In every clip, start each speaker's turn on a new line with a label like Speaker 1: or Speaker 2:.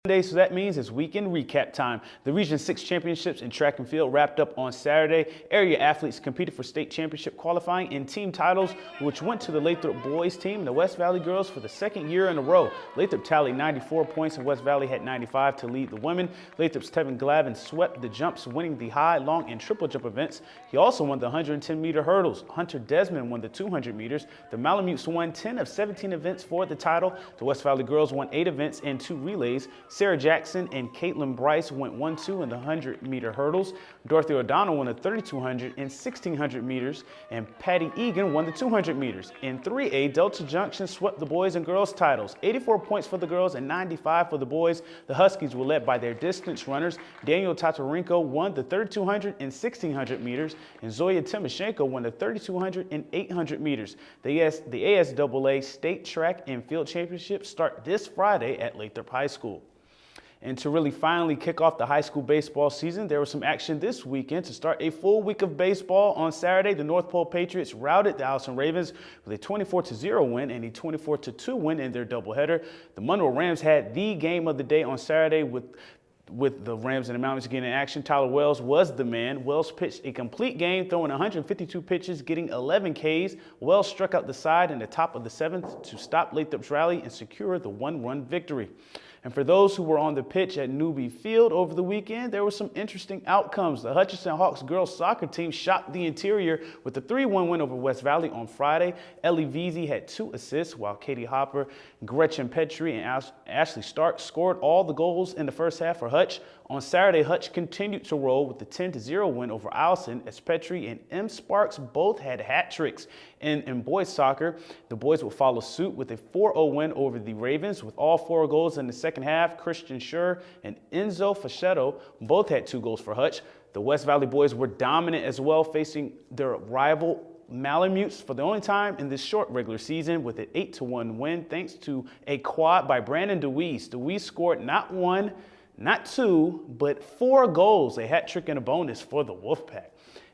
Speaker 1: Monday, so that means it's weekend recap time. The Region 6 championships in track and field wrapped up on Saturday. Area athletes competed for state championship qualifying and team titles, which went to the Lathrop boys team and the West Valley girls for the second year in a row. Lathrop tallied 94 points and West Valley had 95 to lead the women. Lathrop's Tevin Glavin swept the jumps, winning the high, long, and triple jump events. He also won the 110-meter hurdles. Hunter Desmond won the 200 meters. The Malamutes won 10 of 17 events for the title. The West Valley girls won 8 events and 2 relays. Sarah Jackson and Caitlin Bryce went 1-2 in the 100-meter hurdles. Dorothy O'Donnell won the 3,200 and 1,600 meters, and Patty Egan won the 200 meters. In 3A, Delta Junction swept the boys and girls titles, 84 points for the girls and 95 for the boys. The Huskies were led by their distance runners. Daniel Tatarenko won the 3,200 and 1,600 meters, and Zoya Timoshenko won the 3,200 and 800 meters. The ASAA State Track and Field Championships start this Friday at Lathrop High School. And to really finally kick off the high school baseball season, there was some action this weekend. To start a full week of baseball on Saturday, the North Pole Patriots routed the Allison Ravens with a 24-0 win and a 24-2 win in their doubleheader. The Monroe Rams had the game of the day on Saturday with the Rams and the Mountains getting in action. Tyler Wells was the man. Wells pitched a complete game, throwing 152 pitches, getting 11 Ks. Wells struck out the side in the top of the 7th to stop Lathrop's rally and secure the 1-run victory. And for those who were on the pitch at Newby Field over the weekend, there were some interesting outcomes. The Hutchinson Hawks girls soccer team shocked the interior with a 3-1 win over West Valley on Friday. Ellie Veazey had 2 assists, while Katie Hopper, Gretchen Petrie, and Ashley Stark scored all the goals in the first half for Hutch. On Saturday, Hutch continued to roll with the 10-0 win over Allison, as Petrie and M. Sparks both had hat tricks. In boys soccer, the boys will follow suit with a 4-0 win over the Ravens, with all 4 goals in the second half. Christian Schur and Enzo Fascetto both had 2 goals for Hutch. The West Valley boys were dominant as well, facing their rival Malamutes for the only time in this short regular season with an 8-1 win, thanks to a quad by Brandon DeWeese. DeWeese scored not 1, not 2, but 4 goals, a hat trick and a bonus for the Wolfpack.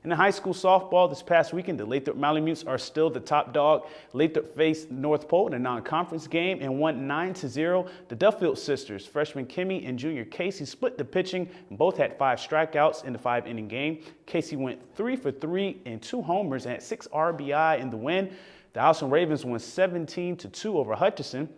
Speaker 1: In the high school softball this past weekend, the Lathrop Malamutes are still the top dog. Lathrop faced North Pole in a non-conference game and won 9-0. The Duffield sisters, freshman Kimmy and junior Casey, split the pitching and both had 5 strikeouts in the 5-inning game. Casey went 3 for 3 and 2 homers and had 6 RBI in the win. The Allison Ravens won 17-2 over Hutchinson.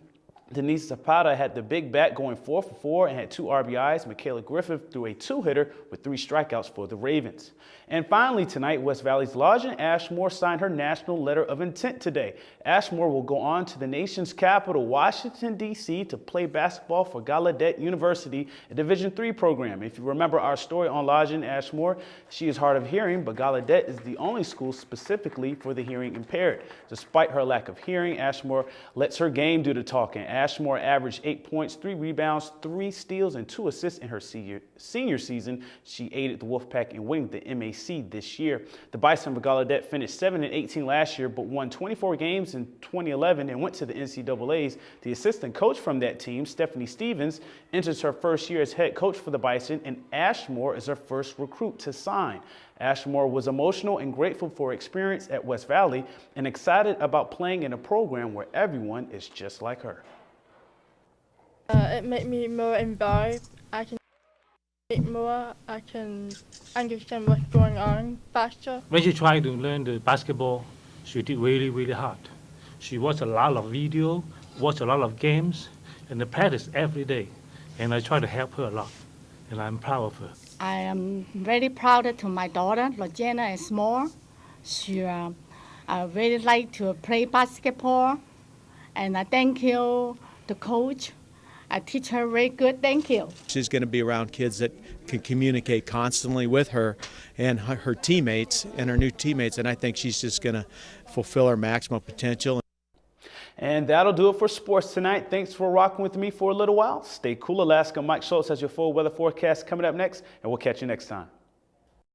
Speaker 1: Denise Zapata had the big bat, going 4 for 4 and had 2 RBIs. Michaela Griffith threw a 2-hitter with 3 strikeouts for the Ravens. And finally tonight, West Valley's Lajen Ashmore signed her national letter of intent today. Ashmore will go on to the nation's capital, Washington, D.C., to play basketball for Gallaudet University, a Division III program. If you remember our story on Lajen Ashmore, she is hard of hearing, but Gallaudet is the only school specifically for the hearing impaired. Despite her lack of hearing, Ashmore lets her game do the talking. Ashmore averaged 8 points, 3 rebounds, 3 steals, and 2 assists in her senior season. She aided the Wolfpack in winning the MAC this year. The Bison of Gallaudet finished 7-18 last year, but won 24 games in 2011 and went to the NCAAs. The assistant coach from that team, Stephanie Stevens, enters her first year as head coach for the Bison, and Ashmore is her first recruit to sign. Ashmore was emotional and grateful for her experience at West Valley and excited about playing in a program where everyone is just like her.
Speaker 2: It made me more involved. I can read more. I can understand what's going on faster.
Speaker 3: When she tried to learn the basketball, she did really, really hard. She watched a lot of video, watched a lot of games, and practice every day. And I try to help her a lot, and I'm proud of her.
Speaker 4: I am very proud to my daughter, Lojana Ashmore. She really like to play basketball, and I thank you, the coach. I teach her very good. Thank you.
Speaker 5: She's going to be around kids that can communicate constantly with her and her teammates and her new teammates, and I think she's just going to fulfill her maximum potential.
Speaker 1: And that'll do it for sports tonight. Thanks for rocking with me for a little while. Stay cool, Alaska. Mike Schultz has your full weather forecast coming up next, and we'll catch you next time.